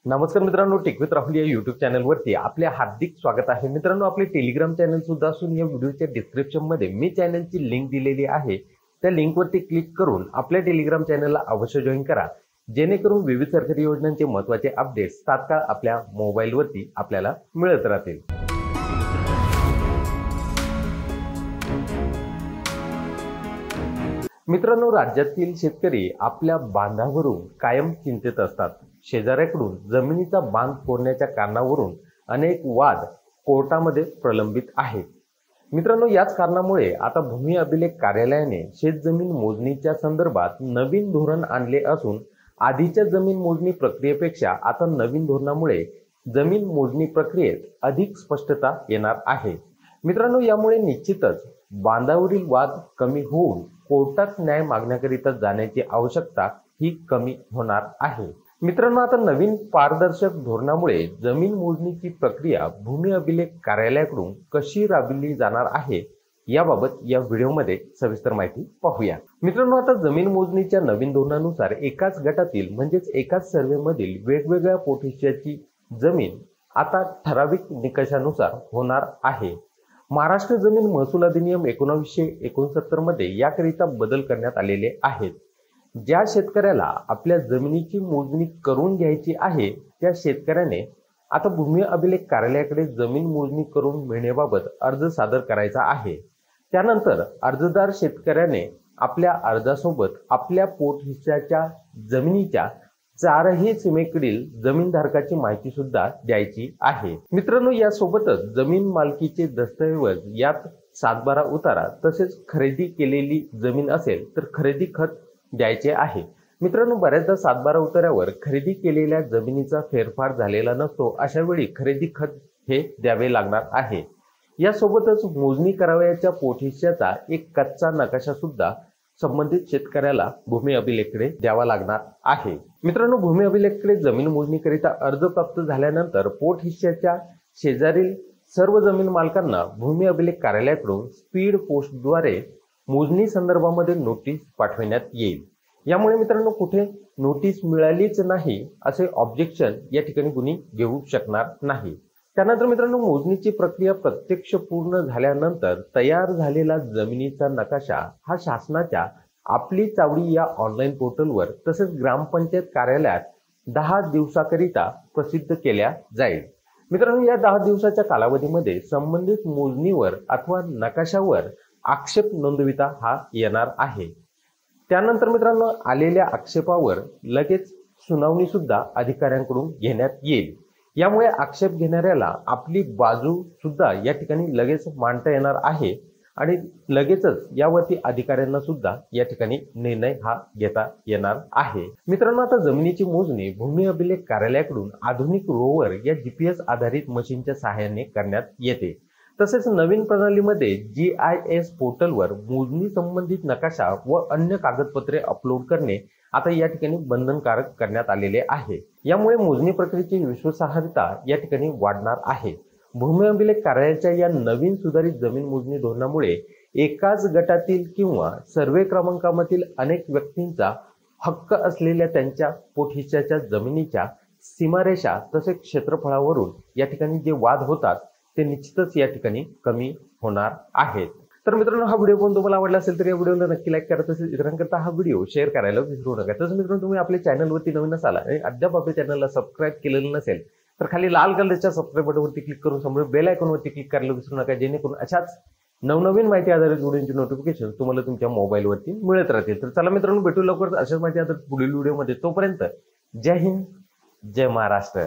नमस्कार मित्रांनो, take with Rahul या YouTube चॅनलवरती आपले हार्दिक स्वागत आहे। मित्रांनो, आपले टेलिग्राम चॅनल सुद्धा असून या व्हिडिओच्या डिस्क्रिप्शन मध्ये मी चॅनलची लिंक दिलेली आहे। त्या लिंकवरती क्लिक करून आपल्या टेलिग्राम चॅनलला अवश्य जॉइन करा, जेणेकरून विविध सरकारी योजनांचे महत्त्वाचे अपडेट्स तात्काळ आपल्या मोबाईलवरती आपल्याला मिळत राहतील। मित्रांनो, राज्यातील शेतकरी आपल्या बांधावरून कायम चिंतेत असतात। शेजाऱ्याकडून जमिनीचा बांध फोडण्याच्या कारणावरून अनेक वाद कोर्टामध्ये प्रलंबित आहेत। मित्रांनो, याच कारणामुळे आता भूमी अभिलेख कार्यालयाने शेतजमीन मोजणीच्या संदर्भात नवीन धोरण आणले असून आधीच्या जमीन मोजणी प्रक्रियेपेक्षा आता नवीन धोरणामुळे जमीन मोजणी प्रक्रियेत अधिक स्पष्टता येणार आहे। मित्रांनो, यामुळे निश्चितच बांधावरील वाद कमी होऊन कोर्टात न्याय मागण्याकरिता जाण्याची आवश्यकता ही कमी होणार आहे। मित्रांनो, आता नवीन पारदर्शक धोरणामुळे जमीन मोजणीची प्रक्रिया भूमी अभिलेख कार्यालयाकडून कशी राबविली जाणार आहे याबाबत या व्हिडिओमध्ये सविस्तर माहिती पाहूया। मित्रांनो, आता जमीन मोजणीच्या नवीन धोरणानुसार एकाच गटातील म्हणजेच एकाच सर्व्हेमधील वेगवेगळ्या पोटहिस्स्याची जमीन आता ठराविक निकषानुसार होणार आहे। महाराष्ट्र जमीन महसूल अधिनियम 1969 मध्ये याकरिता बदल करण्यात आलेले आहेत। ज्या शेतकऱ्याला आपल्या जमिनीची मोजणी करून घ्यायची आहे त्या शेतकऱ्याने आता भूमी अभिलेख कार्यालयाकडे जमीन मोजणी करून मिळण्याबाबत अर्ज सादर करायचा आहे। त्यानंतर अर्जदार शेतकऱ्याने आपल्या अर्जासोबत आपल्या पोटहिस्स्याच्या जमिनीच्या चारही सीमेकडील जमीनधारकाची माहिती सुद्धा द्यायची आहे। मित्रांनो, यासोबतच जमीन मालकीचे दस्तऐवज, यात 7/12 उतारा तसेच खरेदी केलेली जमीन असेल तर खरेदी खत द्यायचे आहे। मित्रांनो, बऱ्याचदा 7/12 उतार्यावर खरेदी केलेल्या जमिनीचा फेरफार झालेला नसतो, अशा वेळी खरेदी खत हे द्यावे लागणार आहे। यासोबतच मोजणी करावयाच्या पोटहिस्स्याचा एक कच्चा नकाशा सुद्धा संबंधित शेतकऱ्याला भूमी अभिलेखकडे द्यावा लागणार आहे। मित्रांनो, भूमी अभिलेखकडे जमीन मोजणीकरिता अर्ज प्राप्त झाल्यानंतर पोटहिस्स्याच्या शेजारील सर्व जमीन मालकांना भूमी अभिलेख कार्यालयाकडून स्पीड पोस्टद्वारे मोजणी संदर्भामध्ये नोटीस पाठवण्यात येईल। यामुळे मित्रांनो, कुठे नोटीस मिळालीच नाही असे ऑब्जेक्शन या ठिकाणी कुणी घेऊ शकणार नाही। त्यानंतर मित्रांनो, मोजणीची प्रक्रिया प्रत्यक्ष पूर्ण झाल्यानंतर तयार झालेला जमिनीचा नकाशा हा शासनाच्या आपली चावडी या ऑनलाईन पोर्टलवर तसेच ग्रामपंचायत कार्यालयात 10 दिवसाकरिता प्रसिद्ध केल्या जाईल। मित्रांनो, या 10 दिवसाच्या कालावधीमध्ये संबंधित मोजणीवर अथवा नकाशावर आक्षेप नोंदविता हा येणार आहे। त्यानंतर मित्रांनो, आलेल्या आक्षेपावर लगेच सुनावणी सुद्धा अधिकाऱ्यांकडून घेण्यात येईल। यामुळे आक्षेप घेणाऱ्याला आपली बाजू सुद्धा या ठिकाणी लगेच मांडता येणार आहे आणि लगेचच यावरती अधिकाऱ्यांना सुद्धा या ठिकाणी निर्णय हा घेता येणार आहे। मित्रांनो, आता जमिनीची मोजणी भूमी अभिलेख कार्यालयाकडून आधुनिक रोवर या GPS आधारित मशीनच्या सहाय्याने करण्यात येते। तसेच नवीन प्रणालीमध्ये GIS पोर्टलवर मोजणी संबंधित नकाशा व अन्य कागदपत्रे अपलोड करणे आता या ठिकाणी बंधनकारक करण्यात आलेले आहे। यामुळे मोजणी प्रक्रियेची विश्वासार्हता या ठिकाणी वाढणार आहे। भूमी अभिलेख कार्यालयाच्या या नवीन सुधारित जमीन मोजणी धोरणामुळे एकाच गटातील किंवा सर्वे क्रमांकामधील अनेक व्यक्तींचा हक्क असलेल्या त्यांच्या पोटहिस्स्याच्या जमिनीच्या सीमारेषा तसेच क्षेत्रफळावरून या ठिकाणी जे वाद होतात ते निश्चितच या ठिकाणी कमी होणार आहेत। तर मित्रांनो, हा व्हिडिओ पण तुम्हाला आवडला असेल तर या व्हिडिओला नक्की लाईक करा, तसेच इतरांकरता हा व्हिडिओ शेअर करायला विसरू नका। तसंच मित्रांनो, तुम्ही आपल्या चॅनलवरती नवीन असाल आणि अद्याप आपल्या चॅनलला सबस्क्राईब केलेलं नसेल तर खाली लाल कलरच्या सबस्क्राईब बटनवरती क्लिक करून समोर बेल आयकॉनवरती क्लिक करायला विसरू नका, जेणेकरून अशाच नवनवीन माहिती आधारित व्हिडिओची नोटिफिकेशन तुम्हाला तुमच्या मोबाईलवरती मिळत राहतील। तर चला मित्रांनो, भेटू लवकरच अशाच माहिती आधारित पुढील व्हिडिओमध्ये। तोपर्यंत जय हिंद, जय महाराष्ट्र।